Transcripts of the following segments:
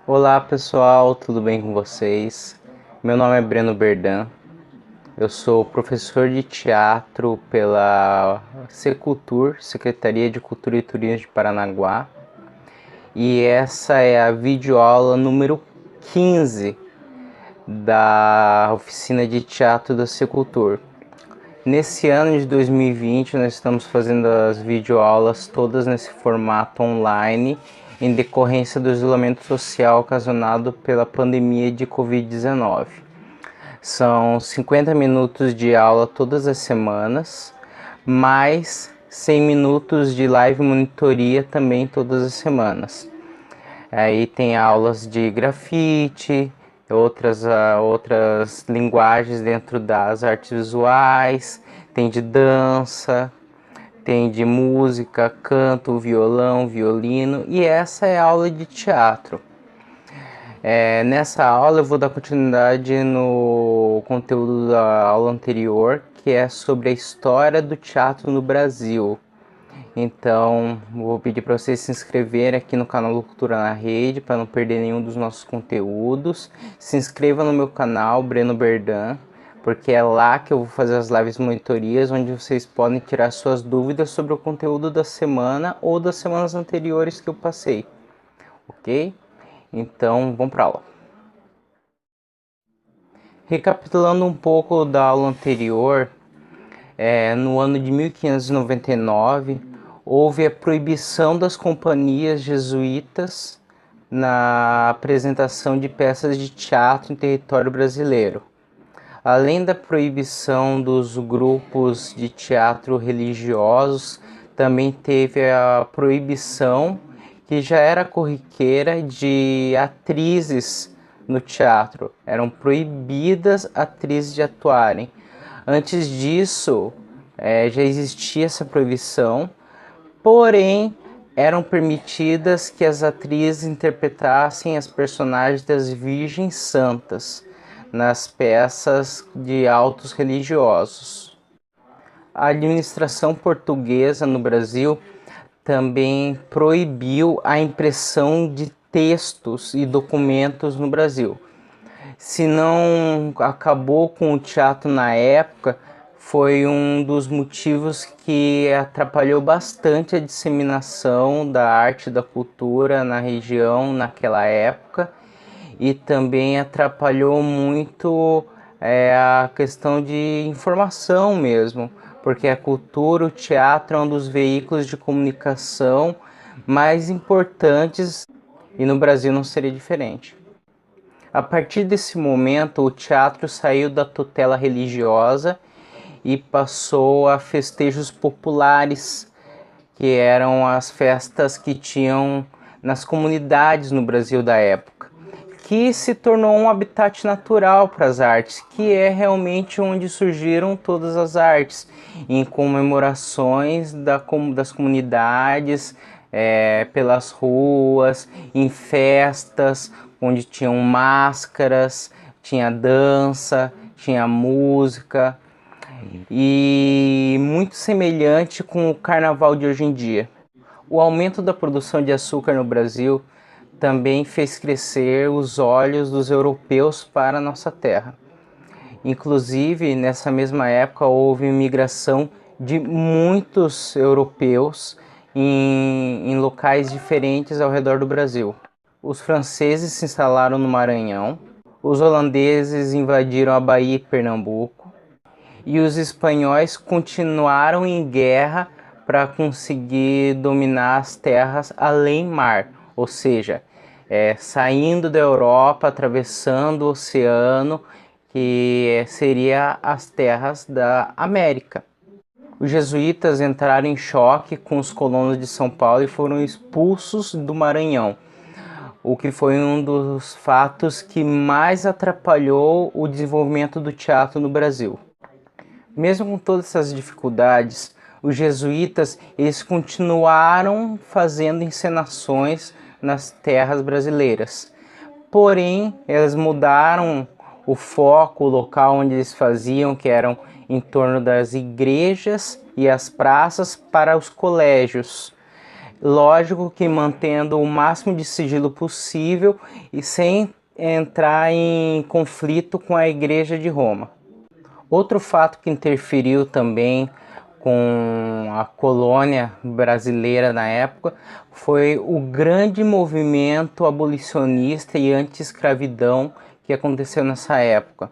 Olá pessoal, tudo bem com vocês? Meu nome é Breno Berdan, eu sou professor de teatro pela Secultur, Secretaria de Cultura e Turismo de Paranaguá, e essa é a videoaula número 15 da oficina de teatro da Secultur. Nesse ano de 2020, nós estamos fazendo as videoaulas todas nesse formato online, em decorrência do isolamento social ocasionado pela pandemia de Covid-19. São 50 minutos de aula todas as semanas, mais 100 minutos de live monitoria também todas as semanas. Aí tem aulas de grafite, outras linguagens dentro das artes visuais, tem de dança, tem de música, canto, violão, violino, e essa é a aula de teatro. Nessa aula eu vou dar continuidade no conteúdo da aula anterior, que é sobre a história do teatro no Brasil. Então, vou pedir para vocês se inscreverem aqui no canal Cultura na Rede para não perder nenhum dos nossos conteúdos. Se inscreva no meu canal Breno Berdan, porque é lá que eu vou fazer as lives monitorias, onde vocês podem tirar suas dúvidas sobre o conteúdo da semana ou das semanas anteriores que eu passei, ok? Então, vamos para a aula. Recapitulando um pouco da aula anterior, no ano de 1599, houve a proibição das companhias jesuítas na apresentação de peças de teatro em território brasileiro. Além da proibição dos grupos de teatro religiosos, também teve a proibição, que já era corriqueira, de atrizes no teatro. Eram proibidas atrizes de atuarem. Antes disso, já existia essa proibição, porém eram permitidas que as atrizes interpretassem as personagens das Virgens Santas nas peças de autos religiosos. A administração portuguesa no Brasil também proibiu a impressão de textos e documentos no Brasil. Se não acabou com o teatro na época, foi um dos motivos que atrapalhou bastante a disseminação da arte e da cultura na região naquela época, e também atrapalhou muito a questão de informação mesmo, porque a cultura, o teatro é um dos veículos de comunicação mais importantes, e no Brasil não seria diferente. A partir desse momento, o teatro saiu da tutela religiosa e passou a festejos populares, que eram as festas que tinham nas comunidades no Brasil da época, que se tornou um habitat natural para as artes, que é realmente onde surgiram todas as artes, em comemorações das comunidades, pelas ruas, em festas, onde tinham máscaras, tinha dança, tinha música, e muito semelhante com o carnaval de hoje em dia. O aumento da produção de açúcar no Brasil também fez crescer os olhos dos europeus para a nossa terra. Inclusive, nessa mesma época, houve migração de muitos europeus em locais diferentes ao redor do Brasil. Os franceses se instalaram no Maranhão, os holandeses invadiram a Bahia e Pernambuco, e os espanhóis continuaram em guerra para conseguir dominar as terras além mar, ou seja, saindo da Europa, atravessando o oceano, que seria as terras da América. Os jesuítas entraram em choque com os colonos de São Paulo e foram expulsos do Maranhão, o que foi um dos fatos que mais atrapalhou o desenvolvimento do teatro no Brasil. Mesmo com todas essas dificuldades, os jesuítas eles continuaram fazendo encenações nas terras brasileiras. Porém, eles mudaram o foco, o local onde eles faziam, que eram em torno das igrejas e as praças, para os colégios. lógico que mantendo o máximo de sigilo possível e sem entrar em conflito com a Igreja de Roma. Outro fato que interferiu também com a colônia brasileira na época foi o grande movimento abolicionista e anti-escravidão que aconteceu nessa época,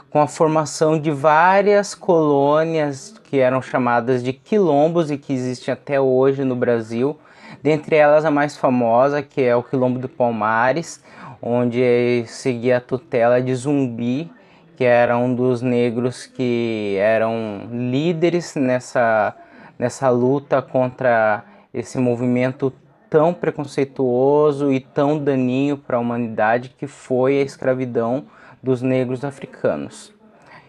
com a formação de várias colônias que eram chamadas de quilombos e que existem até hoje no Brasil. Dentre elas a mais famosa, que é o Quilombo do Palmares, onde seguia a tutela de Zumbi, que era um dos negros que eram líderes nessa luta contra esse movimento tão preconceituoso e tão daninho para a humanidade que foi a escravidão dos negros africanos.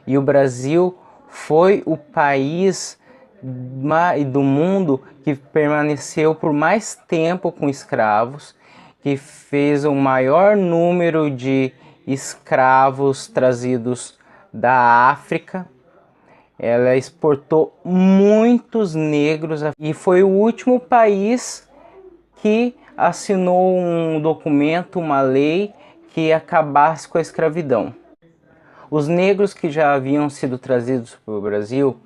E o Brasil foi o país do mundo que permaneceu por mais tempo com escravos, que fez o maior número de escravos trazidos da África. Ela exportou muitos negros e foi o último país que assinou um documento, uma lei que acabasse com a escravidão. Os negros que já haviam sido trazidos para o Brasil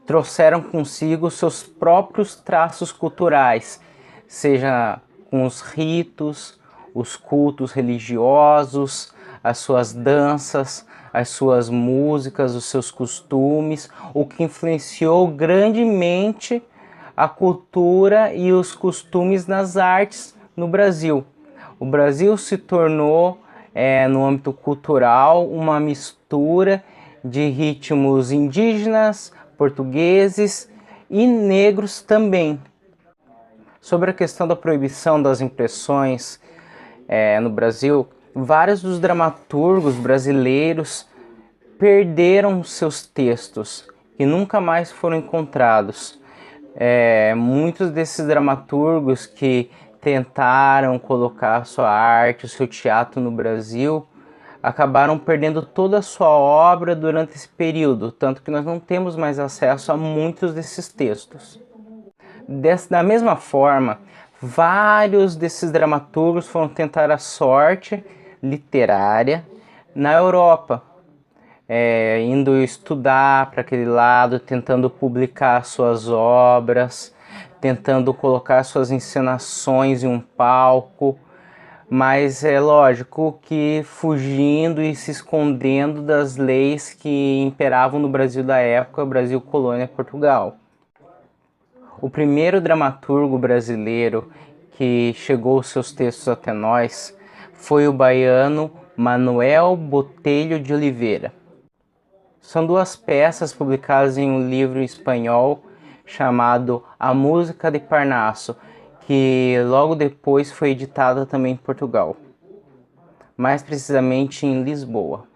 trouxeram consigo seus próprios traços culturais, seja com os ritos, os cultos religiosos, as suas danças, as suas músicas, os seus costumes, o que influenciou grandemente a cultura e os costumes nas artes no Brasil. O Brasil se tornou, no âmbito cultural, uma mistura de ritmos indígenas, portugueses e negros também. Sobre a questão da proibição das impressões no Brasil, vários dos dramaturgos brasileiros perderam seus textos e nunca mais foram encontrados. Muitos desses dramaturgos que tentaram colocar sua arte, o seu teatro no Brasil, acabaram perdendo toda a sua obra durante esse período, tanto que nós não temos mais acesso a muitos desses textos. Da mesma forma, vários desses dramaturgos foram tentar a sorte literária na Europa, indo estudar para aquele lado, tentando publicar suas obras, tentando colocar suas encenações em um palco, mas é lógico que fugindo e se escondendo das leis que imperavam no Brasil da época, Brasil colônia Portugal. O primeiro dramaturgo brasileiro que chegou os seus textos até nós foi o baiano Manuel Botelho de Oliveira. São duas peças publicadas em um livro espanhol chamado A Música de Parnaso, que logo depois foi editada também em Portugal, mais precisamente em Lisboa.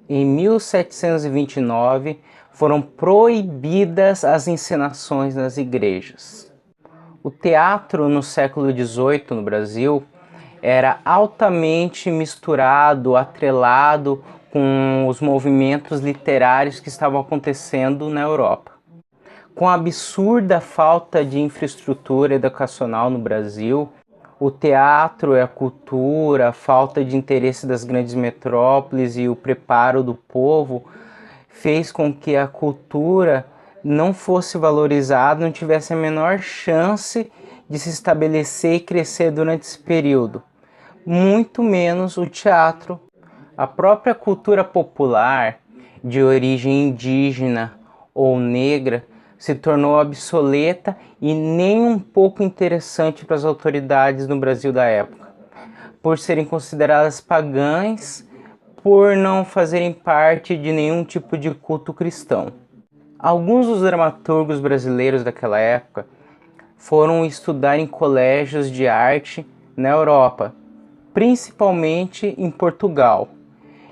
Em 1729 foram proibidas as encenações nas igrejas. O teatro no século XVIII no Brasil era altamente misturado, atrelado com os movimentos literários que estavam acontecendo na Europa. Com a absurda falta de infraestrutura educacional no Brasil, o teatro e a cultura, a falta de interesse das grandes metrópoles e o preparo do povo fez com que a cultura não fosse valorizada, não tivesse a menor chance de se estabelecer e crescer durante esse período. Muito menos o teatro. A própria cultura popular de origem indígena ou negra se tornou obsoleta e nem um pouco interessante para as autoridades no Brasil da época, por serem consideradas pagãs, por não fazerem parte de nenhum tipo de culto cristão. Alguns dos dramaturgos brasileiros daquela época foram estudar em colégios de arte na Europa, principalmente em Portugal,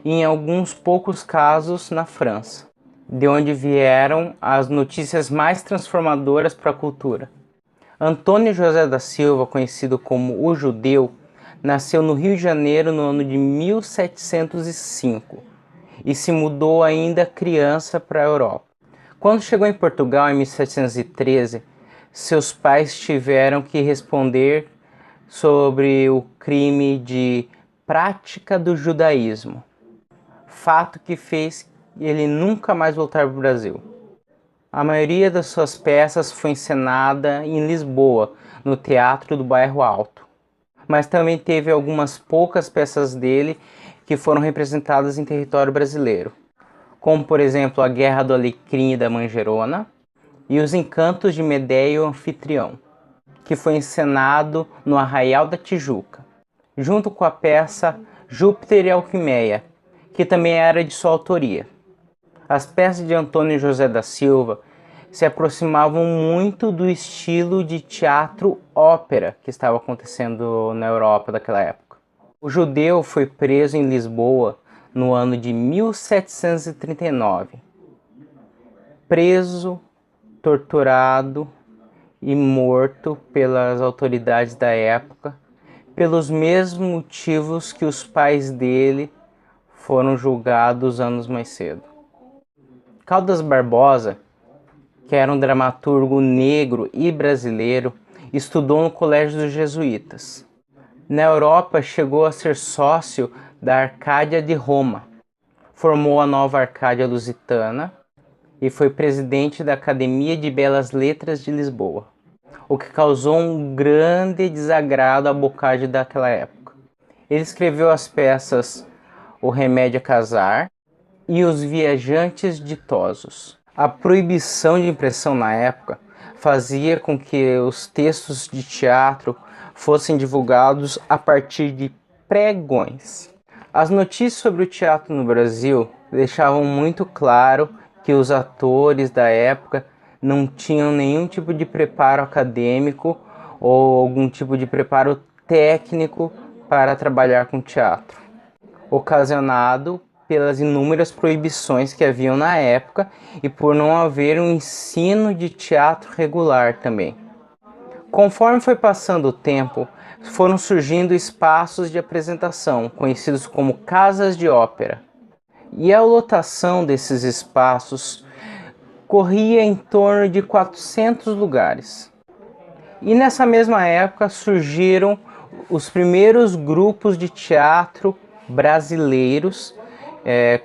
e em alguns poucos casos na França, de onde vieram as notícias mais transformadoras para a cultura. Antônio José da Silva, conhecido como o Judeu, nasceu no Rio de Janeiro no ano de 1705 e se mudou ainda criança para a Europa. Quando chegou em Portugal em 1713, seus pais tiveram que responder sobre o crime de prática do judaísmo, fato que fez ele nunca mais voltar para o Brasil. A maioria das suas peças foi encenada em Lisboa, no Teatro do Bairro Alto, mas também teve algumas poucas peças dele que foram representadas em território brasileiro, como por exemplo a Guerra do Alecrim e da Manjerona e Os Encantos de Medea e o Anfitrião, que foi encenado no Arraial da Tijuca, junto com a peça Júpiter e Alquimeia, que também era de sua autoria. As peças de Antônio José da Silva se aproximavam muito do estilo de teatro-ópera que estava acontecendo na Europa daquela época. O judeu foi preso em Lisboa no ano de 1739. Preso, torturado e morto pelas autoridades da época, pelos mesmos motivos que os pais dele foram julgados anos mais cedo. Caldas Barbosa, que era um dramaturgo negro e brasileiro, estudou no Colégio dos Jesuítas. Na Europa, chegou a ser sócio da Arcádia de Roma, formou a nova Arcádia Lusitana e foi presidente da Academia de Belas Letras de Lisboa, o que causou um grande desagrado à Boccaccio daquela época. Ele escreveu as peças O Remédio a Casar e Os Viajantes Ditosos. A proibição de impressão na época fazia com que os textos de teatro fossem divulgados a partir de pregões. As notícias sobre o teatro no Brasil deixavam muito claro que os atores da época não tinham nenhum tipo de preparo acadêmico ou algum tipo de preparo técnico para trabalhar com teatro, ocasionado pelas inúmeras proibições que haviam na época e por não haver um ensino de teatro regular também. Conforme foi passando o tempo, foram surgindo espaços de apresentação, conhecidos como casas de ópera. E a lotação desses espaços corria em torno de 400 lugares. E nessa mesma época surgiram os primeiros grupos de teatro brasileiros,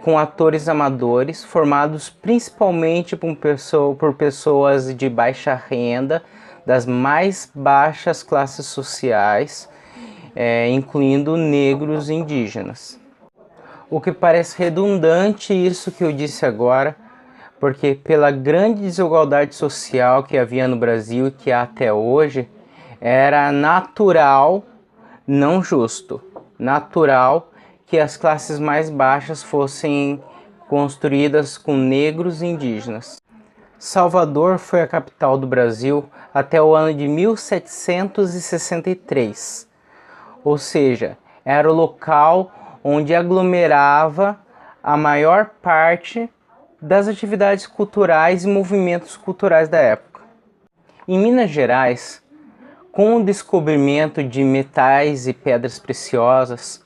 com atores amadores, formados principalmente por pessoas de baixa renda, das mais baixas classes sociais, incluindo negros e indígenas. O que parece redundante isso que eu disse agora, porque pela grande desigualdade social que havia no Brasil e que há até hoje, era natural, não justo, natural que as classes mais baixas fossem construídas com negros e indígenas. Salvador foi a capital do Brasil até o ano de 1763, ou seja, era o local onde aglomerava a maior parte das atividades culturais e movimentos culturais da época. Em Minas Gerais, com o descobrimento de metais e pedras preciosas,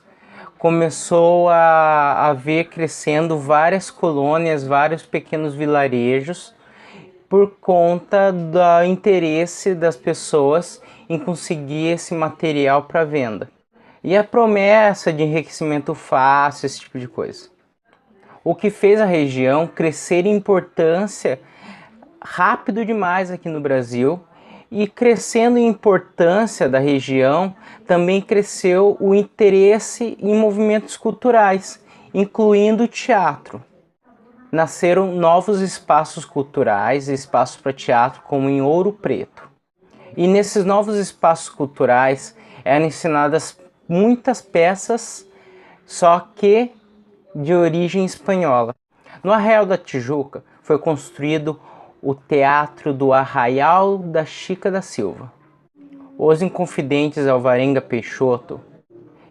começou a haver crescendo várias colônias, vários pequenos vilarejos, por conta do interesse das pessoas em conseguir esse material para venda. E a promessa de enriquecimento fácil, esse tipo de coisa. O que fez a região crescer em importância rápido demais aqui no Brasil, e crescendo em importância da região, também cresceu o interesse em movimentos culturais, incluindo o teatro. Nasceram novos espaços culturais e espaços para teatro, como em Ouro Preto. E nesses novos espaços culturais eram ensinadas muitas peças, só que de origem espanhola. No Arraial da Tijuca foi construído o Teatro do Arraial da Chica da Silva. Os Inconfidentes Alvarenga Peixoto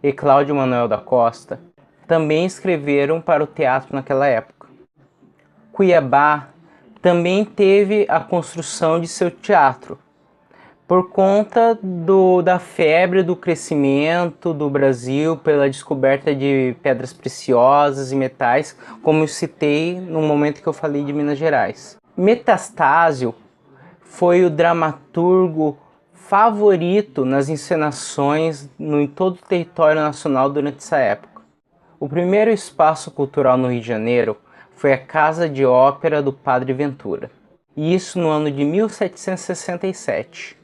e Cláudio Manuel da Costa também escreveram para o teatro naquela época. Cuiabá também teve a construção de seu teatro, por conta da febre do crescimento do Brasil pela descoberta de pedras preciosas e metais, como eu citei no momento que eu falei de Minas Gerais. Metastásio foi o dramaturgo favorito nas encenações em todo o território nacional durante essa época. O primeiro espaço cultural no Rio de Janeiro foi a Casa de Ópera do Padre Ventura, e isso no ano de 1767,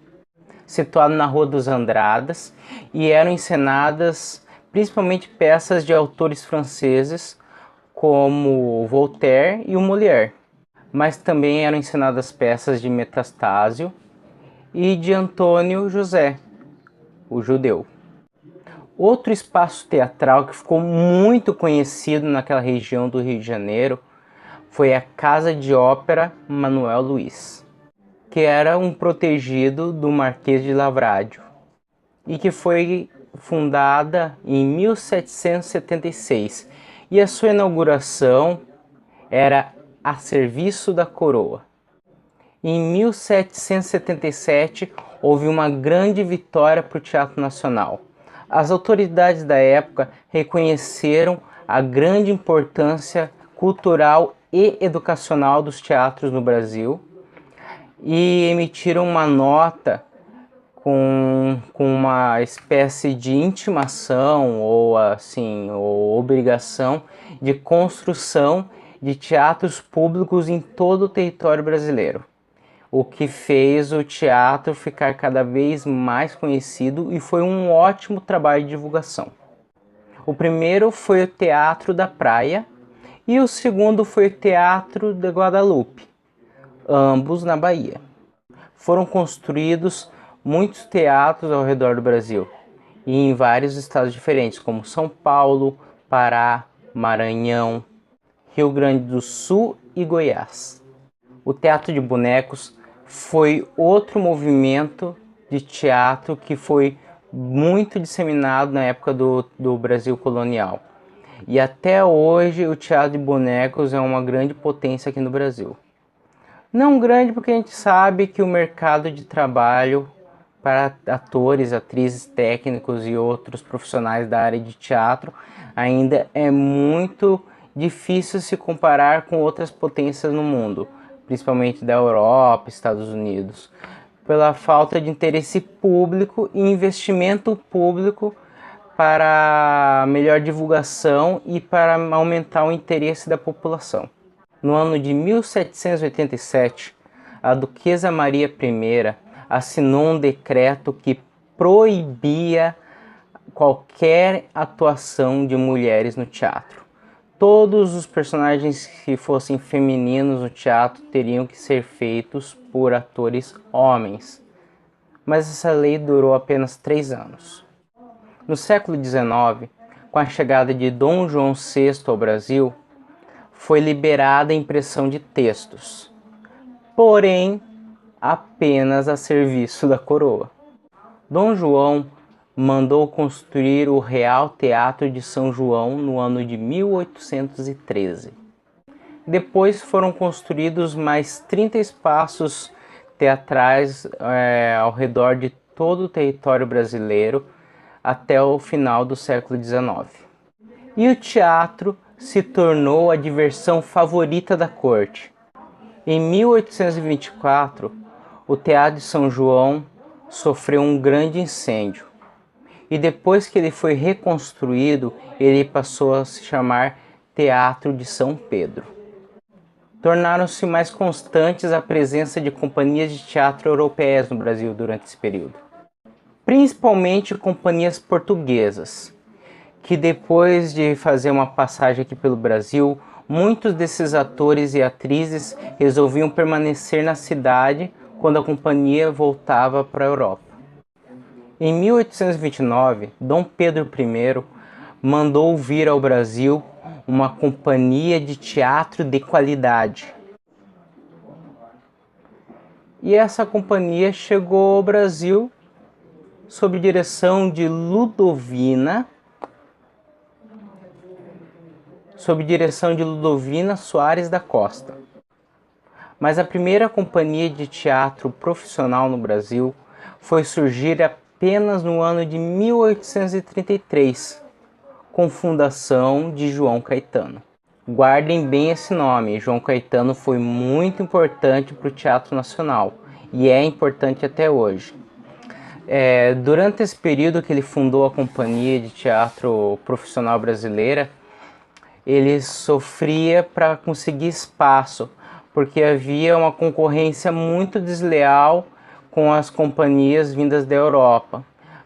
situado na Rua dos Andradas, e eram encenadas principalmente peças de autores franceses como Voltaire e o Molière, mas também eram encenadas peças de Metastasio e de Antônio José, o judeu. Outro espaço teatral que ficou muito conhecido naquela região do Rio de Janeiro foi a Casa de Ópera Manuel Luiz, que era um protegido do Marquês de Lavradio e que foi fundada em 1776, e a sua inauguração era a serviço da coroa. Em 1777 houve uma grande vitória para o Teatro Nacional. As autoridades da época reconheceram a grande importância cultural e educacional dos teatros no Brasil e emitiram uma nota com uma espécie de intimação ou obrigação de construção de teatros públicos em todo o território brasileiro, o que fez o teatro ficar cada vez mais conhecido e foi um ótimo trabalho de divulgação. O primeiro foi o Teatro da Praia e o segundo foi o Teatro de Guadalupe, ambos na Bahia. Foram construídos muitos teatros ao redor do Brasil e em vários estados diferentes, como São Paulo, Pará, Maranhão, Rio Grande do Sul e Goiás. O Teatro de Bonecos foi outro movimento de teatro que foi muito disseminado na época do Brasil colonial. E até hoje o Teatro de Bonecos é uma grande potência aqui no Brasil. Não grande porque a gente sabe que o mercado de trabalho para atores, atrizes, técnicos e outros profissionais da área de teatro ainda é muito difícil se comparar com outras potências no mundo, principalmente da Europa, Estados Unidos, pela falta de interesse público e investimento público para melhor divulgação e para aumentar o interesse da população. No ano de 1787, a Duquesa Maria I assinou um decreto que proibia qualquer atuação de mulheres no teatro. Todos os personagens que fossem femininos no teatro teriam que ser feitos por atores homens. Mas essa lei durou apenas 3 anos. No século XIX, com a chegada de Dom João VI ao Brasil, foi liberada a impressão de textos, porém apenas a serviço da coroa. Dom João mandou construir o Real Teatro de São João no ano de 1813. Depois foram construídos mais 30 espaços teatrais ao redor de todo o território brasileiro até o final do século XIX. E o teatro se tornou a diversão favorita da corte. Em 1824, o Teatro de São João sofreu um grande incêndio. E depois que ele foi reconstruído, ele passou a se chamar Teatro de São Pedro. Tornaram-se mais constantes a presença de companhias de teatro europeias no Brasil durante esse período. Principalmente companhias portuguesas, que depois de fazer uma passagem aqui pelo Brasil, muitos desses atores e atrizes resolviam permanecer na cidade quando a companhia voltava para a Europa. Em 1829, Dom Pedro I mandou vir ao Brasil uma companhia de teatro de qualidade. E essa companhia chegou ao Brasil sob direção de Ludovina Soares da Costa. Mas a primeira companhia de teatro profissional no Brasil foi surgir apenas no ano de 1833, com fundação de João Caetano. Guardem bem esse nome, João Caetano foi muito importante para o Teatro Nacional e é importante até hoje. Durante esse período que ele fundou a Companhia de Teatro Profissional Brasileira, ele sofria para conseguir espaço, porque havia uma concorrência muito desleal com as companhias vindas da Europa.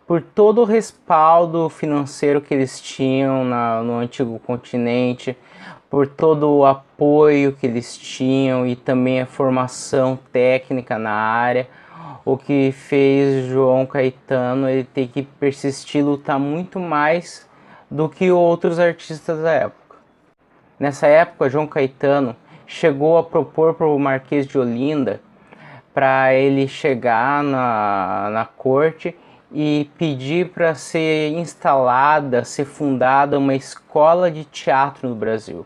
Por todo o respaldo financeiro que eles tinham no antigo continente, por todo o apoio que eles tinham e também a formação técnica na área, o que fez João Caetano ele ter que persistir, lutar muito mais do que outros artistas da época. Nessa época, João Caetano chegou a propor para o Marquês de Olinda para ele chegar na corte e pedir para ser instalada, ser fundada uma escola de teatro no Brasil.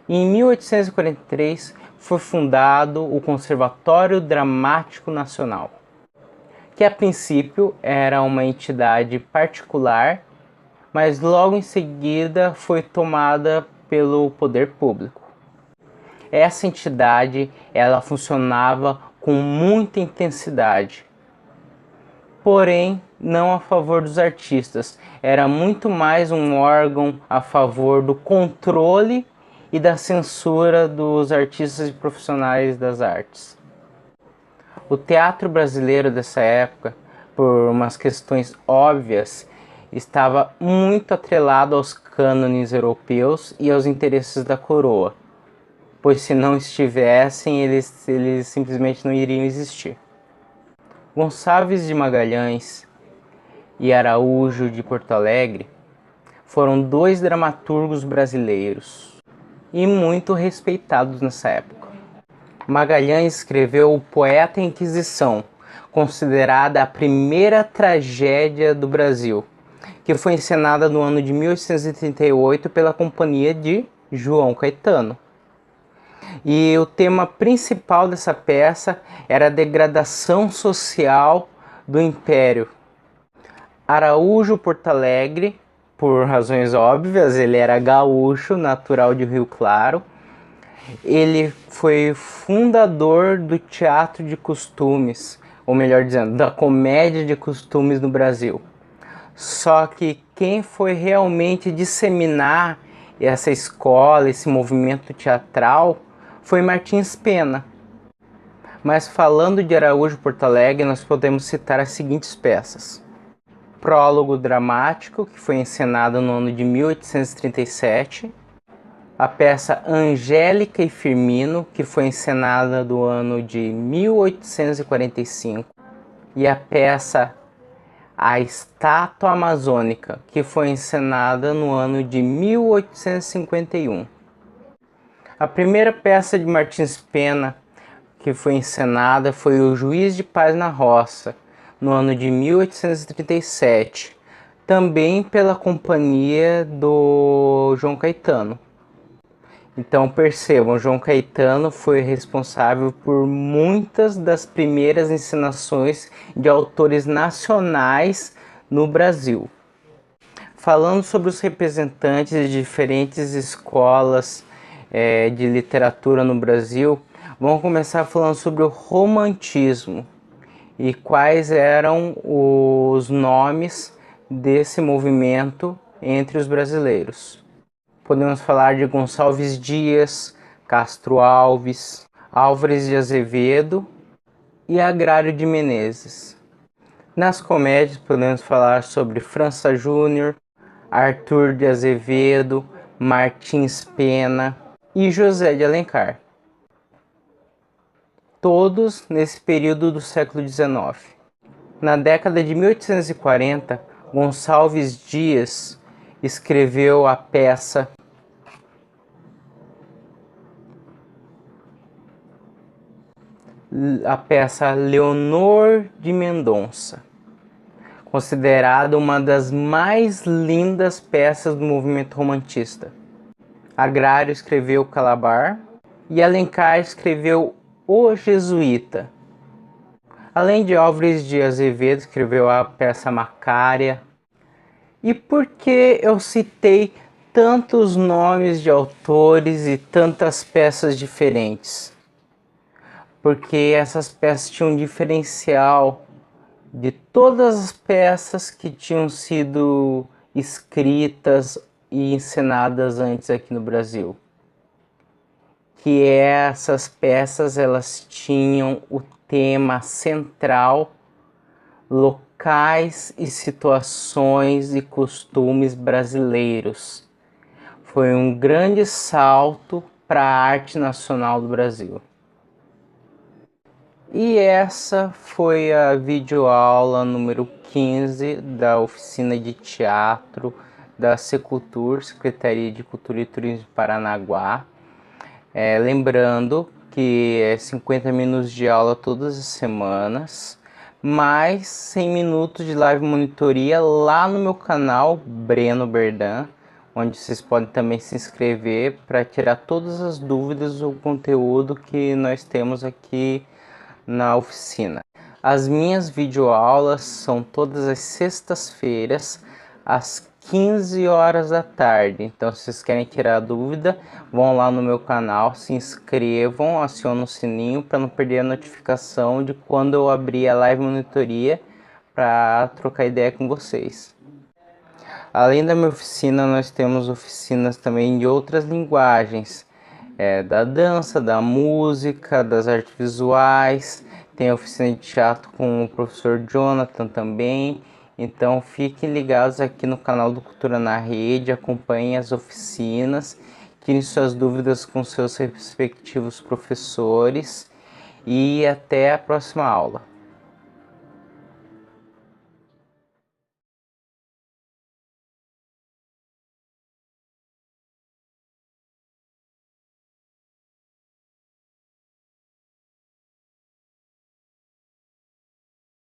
Em 1843 foi fundado o Conservatório Dramático Nacional, que a princípio era uma entidade particular, mas logo em seguida foi tomada pelo poder público. Essa entidade ela funcionava com muita intensidade, porém não a favor dos artistas, era muito mais um órgão a favor do controle e da censura dos artistas e profissionais das artes. O teatro brasileiro dessa época, por umas questões óbvias, estava muito atrelado aos cânones europeus e aos interesses da coroa, pois se não estivessem, eles simplesmente não iriam existir. Gonçalves de Magalhães e Araújo de Porto Alegre foram dois dramaturgos brasileiros e muito respeitados nessa época. Magalhães escreveu O Poeta e a Inquisição, considerada a primeira tragédia do Brasil, que foi encenada no ano de 1838 pela companhia de João Caetano. E o tema principal dessa peça era a degradação social do Império. Araújo Porto Alegre, por razões óbvias, ele era gaúcho, natural de Rio Claro. Ele foi fundador do teatro de costumes, ou melhor dizendo, da comédia de costumes no Brasil. Só que quem foi realmente disseminar essa escola, esse movimento teatral, foi Martins Pena. Mas falando de Araújo Porto Alegre, nós podemos citar as seguintes peças. Prólogo dramático, que foi encenado no ano de 1837. A peça Angélica e Firmino, que foi encenada no ano de 1845. E a peça A Estátua Amazônica, que foi encenada no ano de 1851. A primeira peça de Martins Pena que foi encenada foi O Juiz de Paz na Roça, no ano de 1837, também pela companhia do João Caetano. Então percebam, João Caetano foi responsável por muitas das primeiras encenações de autores nacionais no Brasil. Falando sobre os representantes de diferentes escolas de literatura no Brasil, vamos começar falando sobre o romantismo e quais eram os nomes desse movimento entre os brasileiros. Podemos falar de Gonçalves Dias, Castro Alves, Álvares de Azevedo e Agrário de Menezes. Nas comédias podemos falar sobre França Júnior, Arthur de Azevedo, Martins Pena e José de Alencar. Todos nesse período do século XIX. Na década de 1840, Gonçalves Dias escreveu a peça Leonor de Mendonça, considerada uma das mais lindas peças do movimento romantista. Agrário escreveu Calabar e Alencar escreveu O Jesuíta. Além de Álvares de Azevedo, escreveu a peça Macária. E por que eu citei tantos nomes de autores e tantas peças diferentes? porque essas peças tinham um diferencial de todas as peças que tinham sido escritas e encenadas antes aqui no Brasil. Que essas peças elas tinham o tema central, locais e situações e costumes brasileiros. Foi um grande salto para a arte nacional do Brasil. E essa foi a videoaula número 15 da oficina de teatro da Secultur, Secretaria de Cultura e Turismo de Paranaguá. Lembrando que é 50 minutos de aula todas as semanas, mais 100 minutos de live monitoria lá no meu canal Breno Berdan, onde vocês podem também se inscrever para tirar todas as dúvidas do conteúdo que nós temos aqui na oficina. As minhas videoaulas são todas as sextas-feiras, às 15 horas da tarde. Então, se vocês querem tirar dúvida, vão lá no meu canal, se inscrevam, acionem o sininho para não perder a notificação de quando eu abrir a live monitoria para trocar ideia com vocês. Além da minha oficina, nós temos oficinas também de outras linguagens, da dança, da música, das artes visuais. Tem a oficina de teatro com o professor Jonathan também. Então fiquem ligados aqui no canal do Cultura na Rede, acompanhem as oficinas, tirem suas dúvidas com seus respectivos professores e até a próxima aula.